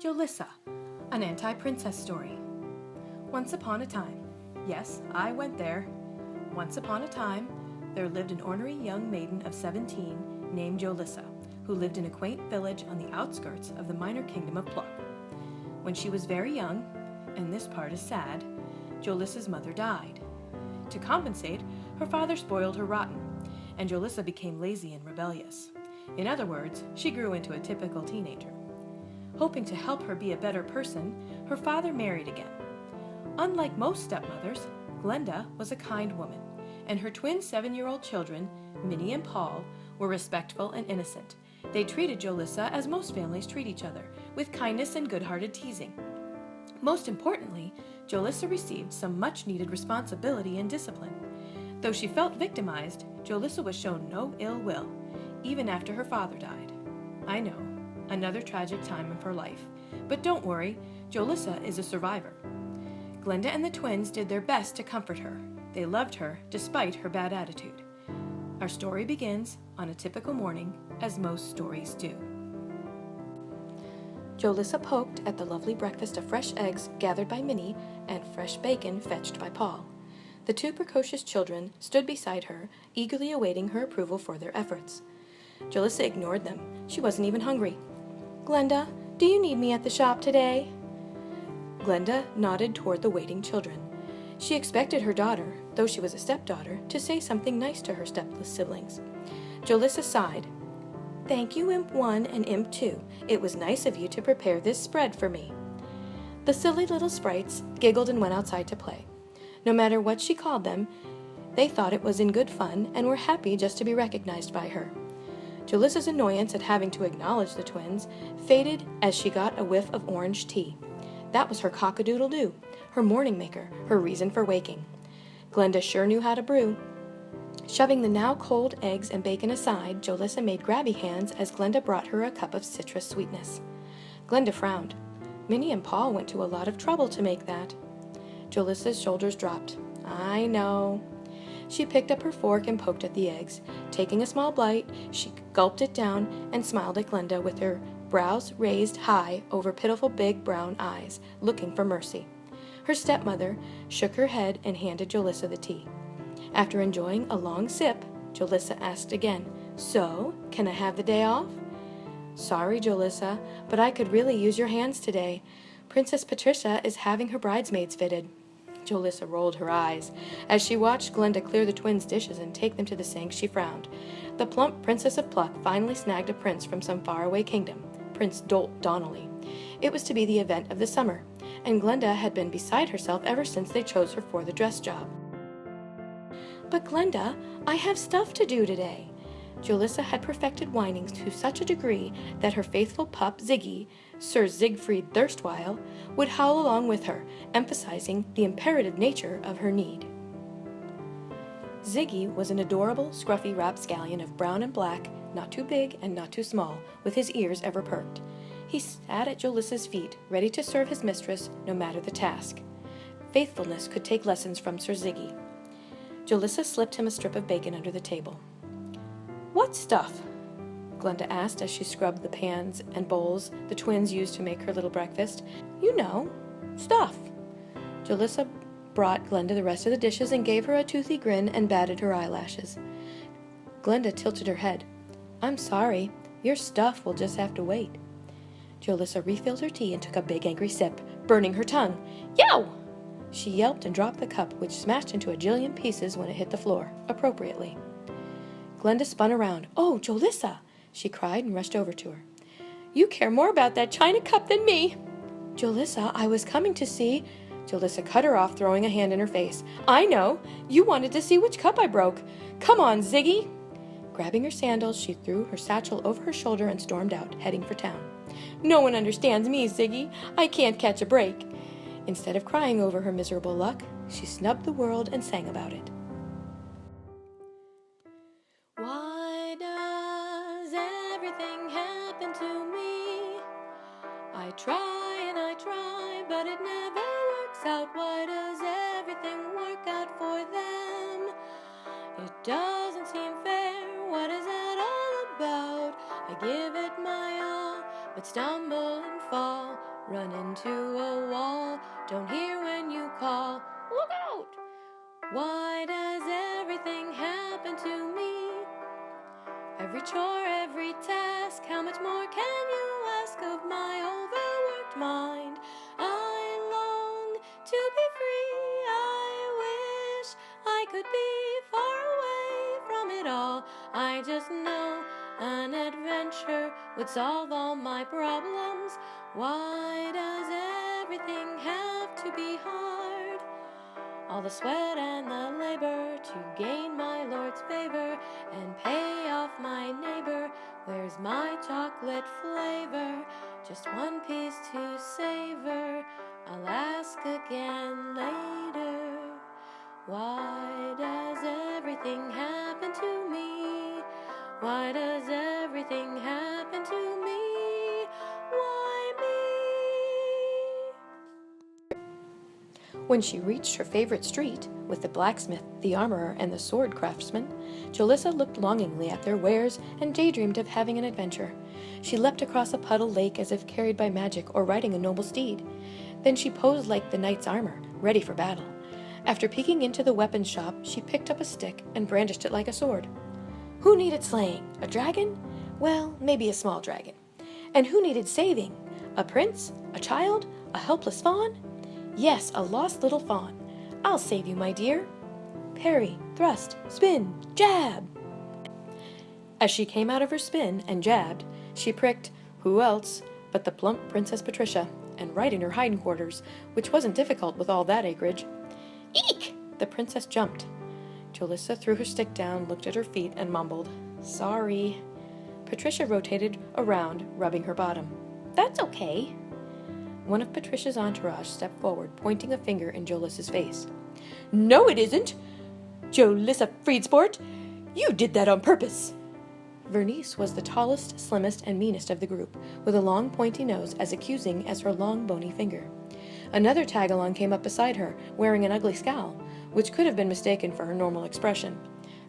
Jolissa, an anti-princess story. Once upon a time, yes, I went there. Once upon a time, there lived an ornery young maiden of 17 named Jolissa, who lived in a quaint village on the outskirts of the minor kingdom of Pluck. When she was very young, and this part is sad, Jolissa's mother died. To compensate, her father spoiled her rotten, and Jolissa became lazy and rebellious. In other words, she grew into a typical teenager. Hoping to help her be a better person, her father married again. Unlike most stepmothers, Glenda was a kind woman, and her twin 7-year-old children, Minnie and Paul, were respectful and innocent. They treated Jolissa as most families treat each other, with kindness and good-hearted teasing. Most importantly, Jolissa received some much-needed responsibility and discipline. Though she felt victimized, Jolissa was shown no ill will, even after her father died. I know, another tragic time of her life, but don't worry, Jolissa is a survivor. Glenda and the twins did their best to comfort her. They loved her despite her bad attitude. Our story begins on a typical morning, as most stories do. Jolissa poked at the lovely breakfast of fresh eggs gathered by Minnie and fresh bacon fetched by Paul. The two precocious children stood beside her, eagerly awaiting her approval for their efforts. Jolissa ignored them. She wasn't even hungry. "Glenda, do you need me at the shop today?" Glenda nodded toward the waiting children. She expected her daughter, though she was a stepdaughter, to say something nice to her stepless siblings. Jolissa sighed. "Thank you, Imp 1 and Imp 2. It was nice of you to prepare this spread for me." The silly little sprites giggled and went outside to play. No matter what she called them, they thought it was in good fun and were happy just to be recognized by her. Jolissa's annoyance at having to acknowledge the twins faded as she got a whiff of orange tea. That was her cock-a-doodle-doo, her morning maker, her reason for waking. Glenda sure knew how to brew. Shoving the now cold eggs and bacon aside, Jolissa made grabby hands as Glenda brought her a cup of citrus sweetness. Glenda frowned. Minnie and Paul went to a lot of trouble to make that. Jolissa's shoulders dropped. "I know." She picked up her fork and poked at the eggs. Taking a small bite, she gulped it down and smiled at Glenda with her brows raised high over pitiful big brown eyes, looking for mercy. Her stepmother shook her head and handed Jolissa the tea. After enjoying a long sip, Jolissa asked again, "So, can I have the day off?" "Sorry, Jolissa, but I could really use your hands today. Princess Patricia is having her bridesmaids fitted." Jolissa rolled her eyes. As she watched Glenda clear the twins' dishes and take them to the sink, she frowned. The plump Princess of Pluck finally snagged a prince from some faraway kingdom, Prince Donnelly. It was to be the event of the summer, and Glenda had been beside herself ever since they chose her for the dress job. "But Glenda, I have stuff to do today." Jolissa had perfected whining to such a degree that her faithful pup Ziggy, Sir Siegfried Thirstwhile, would howl along with her, emphasizing the imperative nature of her need. Ziggy was an adorable, scruffy rapscallion of brown and black, not too big and not too small, with his ears ever perked. He sat at Jolissa's feet, ready to serve his mistress, no matter the task. Faithfulness could take lessons from Sir Ziggy. Jolissa slipped him a strip of bacon under the table. "What stuff?" Glenda asked as she scrubbed the pans and bowls the twins used to make her little breakfast. "You know, stuff." Jolissa brought Glenda the rest of the dishes and gave her a toothy grin and batted her eyelashes. Glenda tilted her head. "I'm sorry, your stuff will just have to wait." Jolissa refilled her tea and took a big angry sip, burning her tongue. "Yow!" She yelped and dropped the cup, which smashed into a jillion pieces when it hit the floor, appropriately. Glenda spun around. "Oh, Jolissa!" she cried and rushed over to her. "You care more about that china cup than me!" "Jolissa, I was coming to see—" Jolissa cut her off, throwing a hand in her face. "I know! You wanted to see which cup I broke! Come on, Ziggy!" Grabbing her sandals, she threw her satchel over her shoulder and stormed out, heading for town. "No one understands me, Ziggy. I can't catch a break." Instead of crying over her miserable luck, she snubbed the world and sang about it. Why does everything happen to me? I try and I try, but it never works out. Why does everything work out for them? It doesn't seem fair. What is that all about? I give it my all, but stumble and fall, run into a wall, don't hear when you call, look out! Why does everything happen to me? Every chore, every task, how much more can you ask of my overworked mind? I long to be free, I wish I could be far away from it all. I just know an adventure would solve all my problems. Why does everything have to be hard? All the sweat and the labor to gain my Lord's favor and pay off my neighbor. Where's my chocolate flavor? Just one piece to savor. I'll ask again later. Why does everything happen to me? Why does everything happen to me? Why me? When she reached her favorite street, with the blacksmith, the armorer, and the sword craftsman, Jolissa looked longingly at their wares and daydreamed of having an adventure. She leapt across a puddle lake as if carried by magic or riding a noble steed. Then she posed like the knight's armor, ready for battle. After peeking into the weapons shop, she picked up a stick and brandished it like a sword. Who needed slaying? A dragon? Well, maybe a small dragon. And who needed saving? A prince? A child? A helpless fawn? Yes, a lost little fawn. I'll save you, my dear. Parry, thrust, spin, jab. As she came out of her spin and jabbed, she pricked, who else but the plump Princess Patricia, and right in her hindquarters, which wasn't difficult with all that acreage. Eek! The princess jumped. Jolissa threw her stick down, looked at her feet, and mumbled, Sorry. Patricia rotated around, rubbing her bottom. That's okay. One of Patricia's entourage stepped forward, pointing a finger in Jolissa's face. No, it isn't! Jolissa Freedsport! You did that on purpose! Vernice was the tallest, slimmest, and meanest of the group, with a long, pointy nose as accusing as her long, bony finger. Another tag-along came up beside her, wearing an ugly scowl, which could have been mistaken for her normal expression.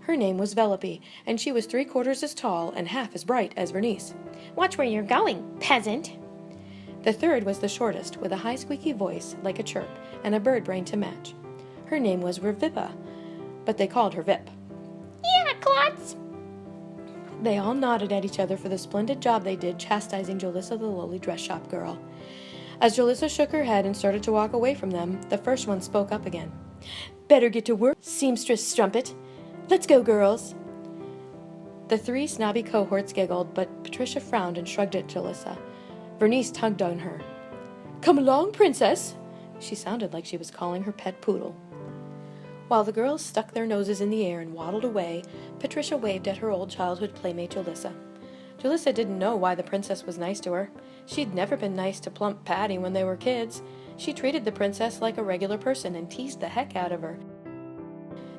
Her name was Velope, and she was 3/4 as tall and half as bright as Vernice. Watch where you're going, peasant! The third was the shortest, with a high squeaky voice like a chirp and a bird brain to match. Her name was Revippa, but they called her Vip. Yeah, Klotz! They all nodded at each other for the splendid job they did chastising Jolissa the lowly dress shop girl. As Jolissa shook her head and started to walk away from them, the first one spoke up again. Better get to work, seamstress strumpet. Let's go, girls. The 3 snobby cohorts giggled, but Patricia frowned and shrugged at Jolissa. Vernice tugged on her. Come along, princess. She sounded like she was calling her pet poodle. While the girls stuck their noses in the air and waddled away, Patricia waved at her old childhood playmate Jolissa. Jolissa didn't know why the princess was nice to her. She'd never been nice to plump Patty when they were kids. She treated the princess like a regular person and teased the heck out of her.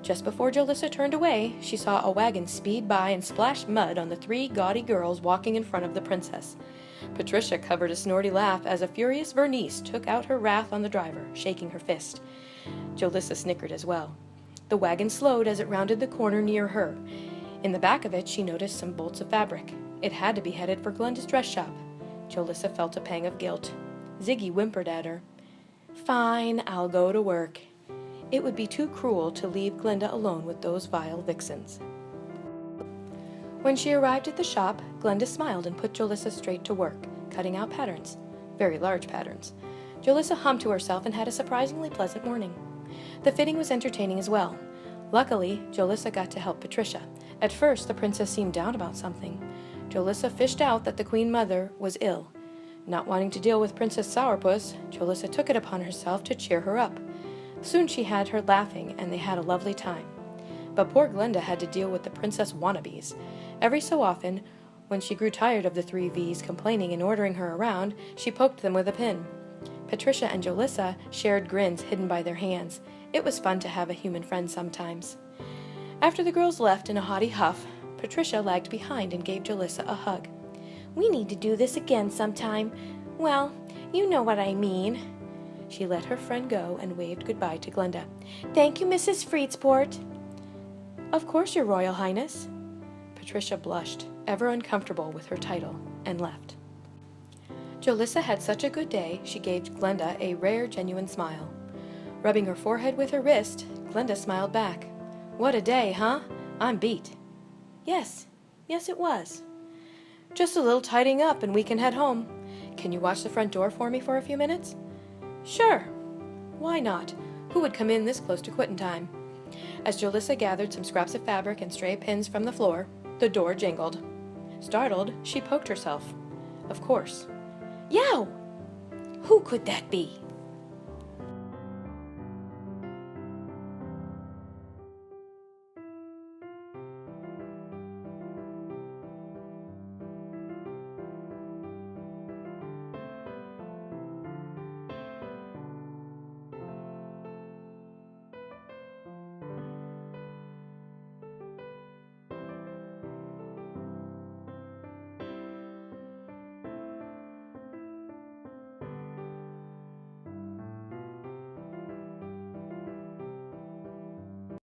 Just before Jolissa turned away, she saw a wagon speed by and splash mud on the 3 gaudy girls walking in front of the princess. Patricia covered a snorty laugh as a furious Vernice took out her wrath on the driver, shaking her fist. Jolissa snickered as well. The wagon slowed as it rounded the corner near her. In the back of it, she noticed some bolts of fabric. It had to be headed for Glenda's dress shop. Jolissa felt a pang of guilt. Ziggy whimpered at her. Fine, I'll go to work. It would be too cruel to leave Glenda alone with those vile vixens. When she arrived at the shop, Glenda smiled and put Jolissa straight to work, cutting out patterns. Very large patterns. Jolissa hummed to herself and had a surprisingly pleasant morning. The fitting was entertaining as well. Luckily, Jolissa got to help Patricia. At first, the princess seemed down about something. Jolissa fished out that the Queen Mother was ill. Not wanting to deal with Princess Sourpuss, Jolissa took it upon herself to cheer her up. Soon she had her laughing, and they had a lovely time. But poor Glenda had to deal with the princess wannabes. Every so often, when she grew tired of the 3 V's complaining and ordering her around, she poked them with a pin. Patricia and Jolissa shared grins hidden by their hands. It was fun to have a human friend sometimes. After the girls left in a haughty huff, Patricia lagged behind and gave Jolissa a hug. We need to do this again sometime. Well, you know what I mean. She let her friend go and waved goodbye to Glenda. Thank you, Mrs. Freedsport. Of course, Your Royal Highness. Patricia blushed, ever uncomfortable with her title, and left. Jolissa had such a good day, she gave Glenda a rare, genuine smile. Rubbing her forehead with her wrist, Glenda smiled back. "What a day, huh? I'm beat." Yes, it was. "Just a little tidying up and we can head home. Can you watch the front door for me for a few minutes?" "Sure. Why not? Who would come in this close to quitting time?" As Jolissa gathered some scraps of fabric and stray pins from the floor, the door jingled. Startled, she poked herself. Of course. Yow! Who could that be?